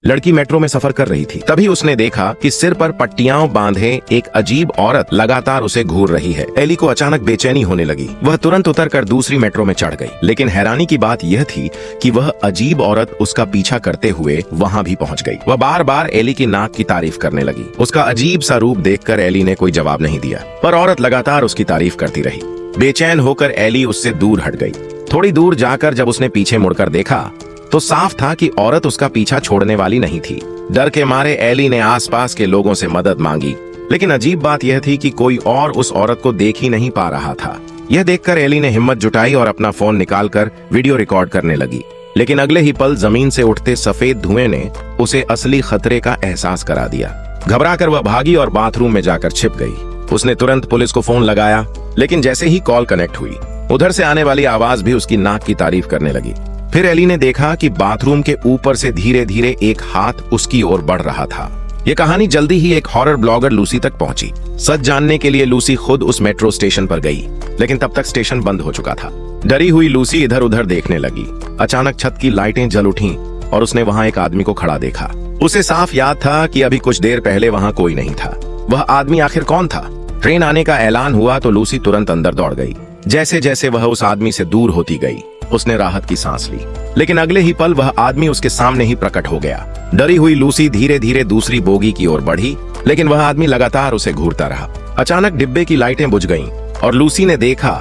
लड़की मेट्रो में सफर कर रही थी। तभी उसने देखा कि सिर पर पट्टियां बांधे एक अजीब औरत लगातार उसे घूर रही है। एली को अचानक बेचैनी होने लगी। वह तुरंत उतरकर दूसरी मेट्रो में चढ़ गई। लेकिन हैरानी की बात यह थी कि वह अजीब औरत उसका पीछा करते हुए वहां भी पहुंच गई। वह बार बार एली की नाक की तारीफ करने लगी। उसका अजीब सा रूप देखकर एली ने कोई जवाब नहीं दिया, पर औरत लगातार उसकी तारीफ करती रही। बेचैन होकर एली उससे दूर हट गई। थोड़ी दूर जाकर जब उसने पीछे मुड़कर देखा तो साफ था कि औरत उसका पीछा छोड़ने वाली नहीं थी। डर के मारे एली ने आसपास के लोगों से मदद मांगी, लेकिन अजीब बात यह थी कि कोई और उस औरत को देख ही नहीं पा रहा था। यह देखकर एली ने हिम्मत जुटाई और अपना फोन निकालकर वीडियो रिकॉर्ड करने लगी। लेकिन अगले ही पल जमीन से उठते सफेद धुएं ने उसे असली खतरे का एहसास करा दिया। घबराकर वह भागी और बाथरूम में जाकर छिप गई। उसने तुरंत पुलिस को फोन लगाया, लेकिन जैसे ही कॉल कनेक्ट हुई, उधर से आने वाली आवाज भी उसकी नाक की तारीफ करने लगी। फिर एली ने देखा कि बाथरूम के ऊपर से धीरे धीरे एक हाथ उसकी ओर बढ़ रहा था। ये कहानी जल्दी ही एक हॉरर ब्लॉगर लूसी तक पहुंची। सच जानने के लिए लूसी खुद उस मेट्रो स्टेशन पर गई, लेकिन तब तक स्टेशन बंद हो चुका था। डरी हुई लूसी इधर उधर देखने लगी। अचानक छत की लाइटें जल उठीं और उसने वहां एक आदमी को खड़ा देखा। उसे साफ याद था कि अभी कुछ देर पहले वहां कोई नहीं था। वह आदमी आखिर कौन था? ट्रेन आने का ऐलान हुआ तो लूसी तुरंत अंदर दौड़ गई। जैसे जैसे वह उस आदमी से दूर होती गई, उसने राहत की सांस ली। लेकिन अगले ही पल वह आदमी उसके सामने ही प्रकट हो गया। डरी हुई लूसी धीरे धीरे दूसरी बोगी की ओर बढ़ी, लेकिन वह आदमी लगातार उसे घूरता रहा। अचानक डिब्बे की लाइटें बुझ गईं और लूसी ने देखा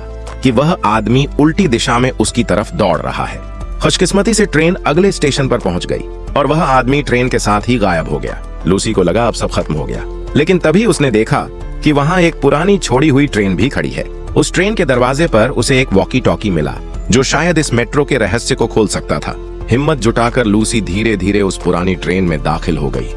कि वह आदमी उल्टी दिशा में उसकी तरफ दौड़ रहा है। खुशकिस्मती से ट्रेन अगले स्टेशन पर पहुंच गई और वह आदमी ट्रेन के साथ ही गायब हो गया। लूसी को लगा अब सब खत्म हो गया, लेकिन तभी उसने देखा कि वहां एक पुरानी छोड़ी हुई ट्रेन भी खड़ी है। उस ट्रेन के दरवाजे पर उसे एक वॉकी टॉकी मिला, जो शायद इस मेट्रो के रहस्य को खोल सकता था। हिम्मत जुटाकर लूसी धीरे धीरे उस पुरानी ट्रेन में दाखिल हो गई।